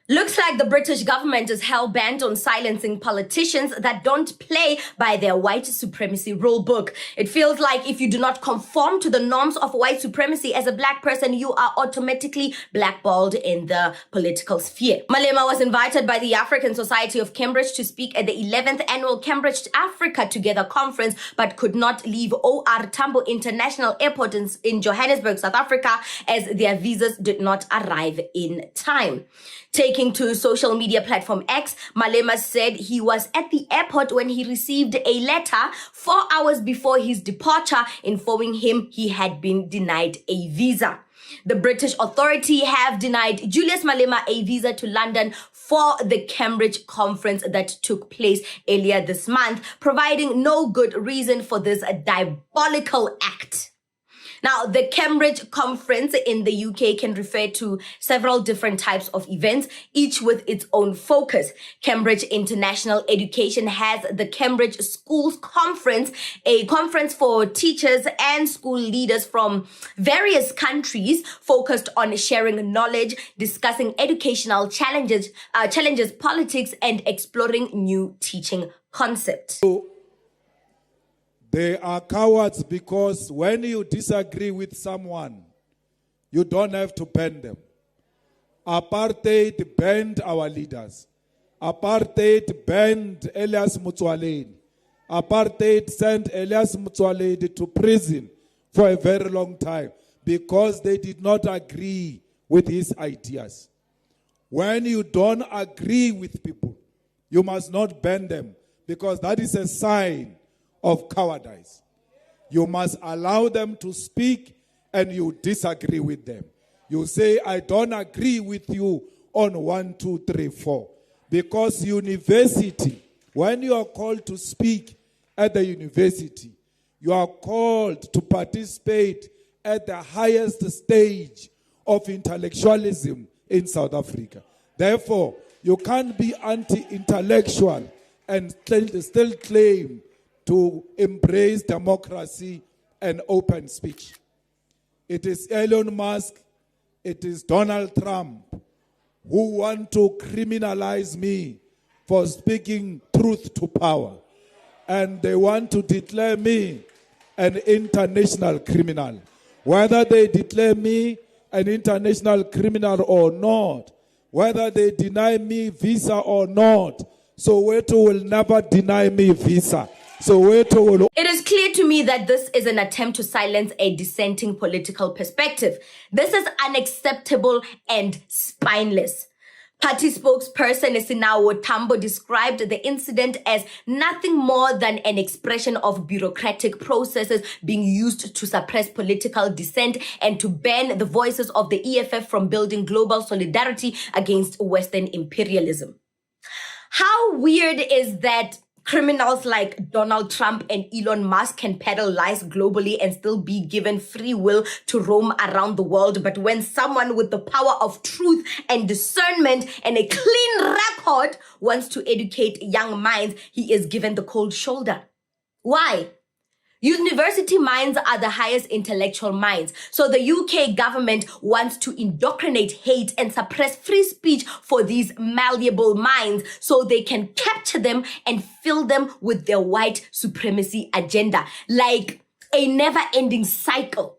Looks like the British government is hell-bent on silencing politicians that don't play by their white supremacy rule book. It feels like if you do not conform to the norms of white supremacy as a black person, you are automatically blackballed in the political sphere. Malema was invited by the African Society of Cambridge to speak at the 11th annual Cambridge Africa Together conference, but could not leave OR Tambo International Airport in Johannesburg, South Africa, as their visas did not arrive in time. Taking to social media platform X, Malema said he was at the airport when he received a letter 4 hours before his departure informing him he had been denied a visa. The British authority have denied Julius Malema a visa to London for the Cambridge conference that took place earlier this month, providing no good reason for this diabolical act. Now, the Cambridge conference in the UK can refer to several different types of events, each with its own focus. Cambridge International Education has the Cambridge Schools Conference, a conference for teachers and school leaders from various countries focused on sharing knowledge, discussing educational challenges, politics, and exploring new teaching concepts. They are cowards because when you disagree with someone, you don't have to ban them. Apartheid banned our leaders. Apartheid banned Elias Motsoaledi. Apartheid sent Elias Motsoaledi to prison for a very long time because they did not agree with his ideas. When you don't agree with people, you must not ban them because that is a sign of cowardice. You must allow them to speak and you disagree with them. You say, I don't agree with you on 1, 2, 3, 4. Because university, when you are called to speak at the university, you are called to participate at the highest stage of intellectualism in South Africa. Therefore, you can't be anti-intellectual and still claim to embrace democracy and open speech. It is Elon Musk, it is Donald Trump who want to criminalize me for speaking truth to power. And they want to declare me an international criminal. Whether they declare me an international criminal or not, whether they deny me visa or not, Soweto will never deny me visa. It is clear to me that this is an attempt to silence a dissenting political perspective. This is unacceptable and spineless. Party spokesperson Reneilwe Morema described the incident as nothing more than an expression of bureaucratic processes being used to suppress political dissent and to ban the voices of the EFF from building global solidarity against Western imperialism. How weird is that criminals like Donald Trump and Elon Musk can peddle lies globally and still be given free will to roam around the world. But when someone with the power of truth and discernment and a clean record wants to educate young minds, he is given the cold shoulder. Why? University minds are the highest intellectual minds. So the UK government wants to indoctrinate hate and suppress free speech for these malleable minds so they can capture them and fill them with their white supremacy agenda, like a never-ending cycle.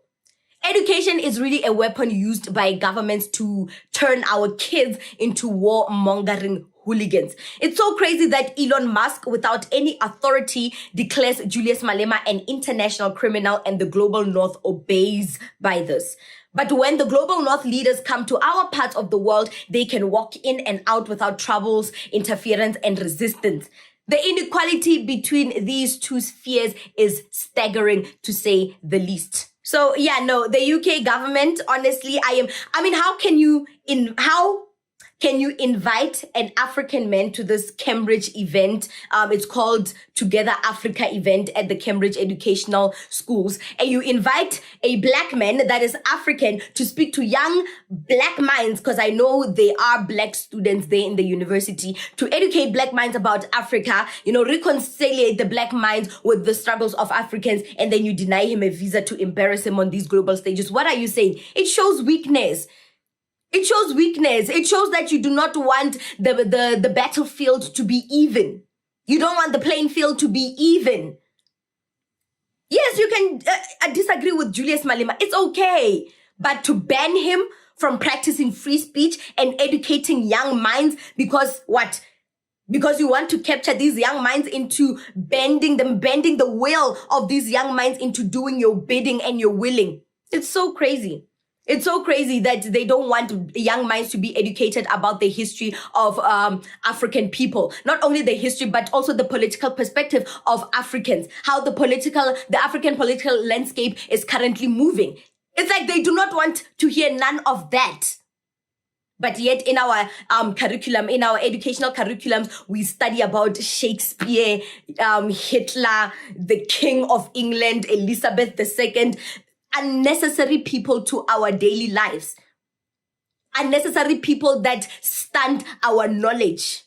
Education is really a weapon used by governments to turn our kids into war-mongering hooligans. It's so crazy that Elon Musk, without any authority, declares Julius Malema an international criminal and the global north obeys by this. But when the global north leaders come to our part of the world, they can walk in and out without troubles, interference, and resistance. The inequality between these two spheres is staggering, to say the least. So yeah, no, the UK government, honestly, how can you invite an African man to this Cambridge event? It's called Together Africa event at the Cambridge Educational Schools. And you invite a black man that is African to speak to young black minds, because I know there are black students there in the university, to educate black minds about Africa, reconcile the black minds with the struggles of Africans, and then you deny him a visa to embarrass him on these global stages. What are you saying? It shows weakness. It shows weakness. It shows that you do not want the battlefield to be even. You don't want the playing field to be even. Yes, you can disagree with Julius Malema. It's okay. But to ban him from practicing free speech and educating young minds because what? Because you want to capture these young minds into bending the will of these young minds into doing your bidding and your willing. It's so crazy. It's so crazy that they don't want young minds to be educated about the history of African people. Not only the history, but also the political perspective of Africans. How the African political landscape is currently moving. It's like they do not want to hear none of that. But yet in our curriculum, in our educational curriculums, we study about Shakespeare, Hitler, the King of England, Elizabeth II, unnecessary people to our daily lives. Unnecessary people that stunt our knowledge.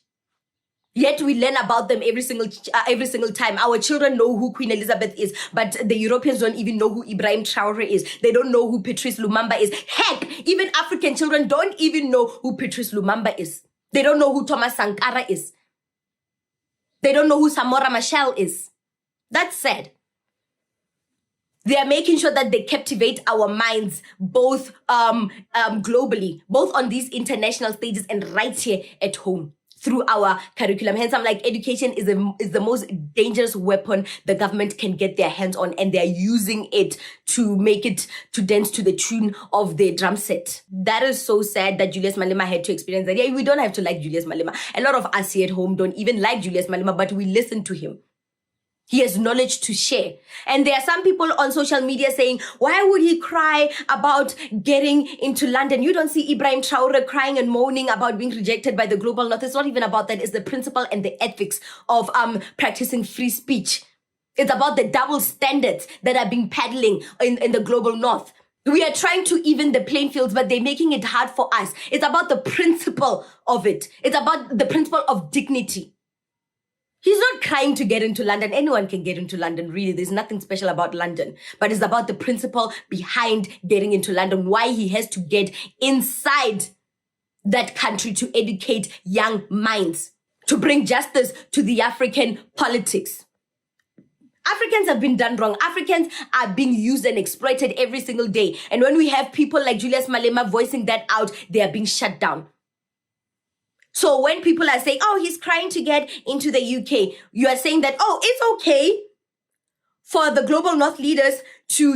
Yet we learn about them every single time. Our children know who Queen Elizabeth is, but the Europeans don't even know who Ibrahim Traore is. They don't know who Patrice Lumumba is. Heck, even African children don't even know who Patrice Lumumba is. They don't know who Thomas Sankara is. They don't know who Samora Machel is. That's sad. They are making sure that they captivate our minds both globally, both on these international stages and right here at home through our curriculum. Hence, I'm like, education is the most dangerous weapon the government can get their hands on, and they're using it to make it to dance to the tune of their drum set. That is so sad that Julius Malema had to experience that. Yeah, we don't have to like Julius Malema. A lot of us here at home don't even like Julius Malema, but we listen to him. He has knowledge to share. And there are some people on social media saying, why would he cry about getting into London? You don't see Ibrahim Traore crying and moaning about being rejected by the global north. It's not even about that. It's the principle and the ethics of practicing free speech. It's about the double standards that are being peddling in the global north. We are trying to even the playing fields, but they're making it hard for us. It's about the principle of it. It's about the principle of dignity. He's not crying to get into London. Anyone can get into London, really. There's nothing special about London. But it's about the principle behind getting into London, why he has to get inside that country to educate young minds, to bring justice to the African politics. Africans have been done wrong. Africans are being used and exploited every single day. And when we have people like Julius Malema voicing that out, they are being shut down. So when people are saying, oh, he's crying to get into the UK, you are saying that, oh, it's okay for the global north leaders to,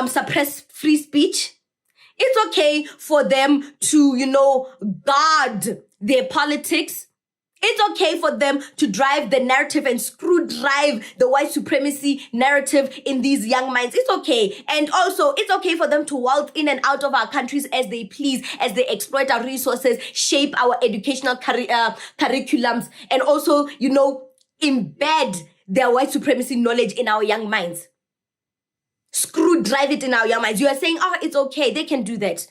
suppress free speech. It's okay for them to, guard their politics. It's okay for them to drive the narrative and screw drive the white supremacy narrative in these young minds. It's okay. And also, it's okay for them to waltz in and out of our countries as they please, as they exploit our resources, shape our educational curriculums, and also, embed their white supremacy knowledge in our young minds. Screw drive it in our young minds. You are saying, oh, it's okay. They can do that.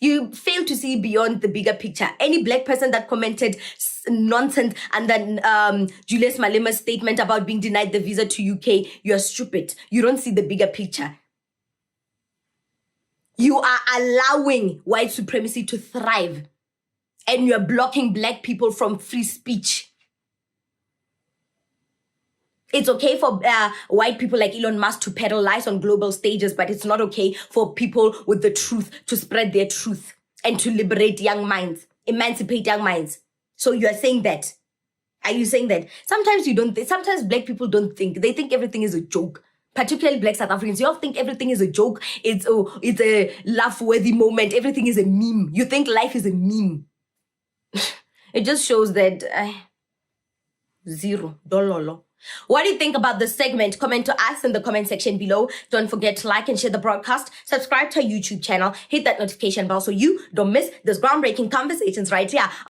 You fail to see beyond the bigger picture. Any black person that commented nonsense and then Julius Malema's statement about being denied the visa to UK, you are stupid. You don't see the bigger picture. You are allowing white supremacy to thrive, and you are blocking black people from free speech. It's okay for white people like Elon Musk to peddle lies on global stages, but it's not okay for people with the truth to spread their truth and to liberate young minds, emancipate young minds. So you are saying that. Are you saying that? Sometimes you don't think, sometimes black people don't think. They think everything is a joke. Particularly black South Africans. You all think everything is a joke. It's a laugh-worthy moment. Everything is a meme. You think life is a meme. It just shows that zero. Dololo. What do you think about this segment? Comment to us in the comment section below. Don't forget to like and share the broadcast. Subscribe to our YouTube channel. Hit that notification bell so you don't miss these groundbreaking conversations right here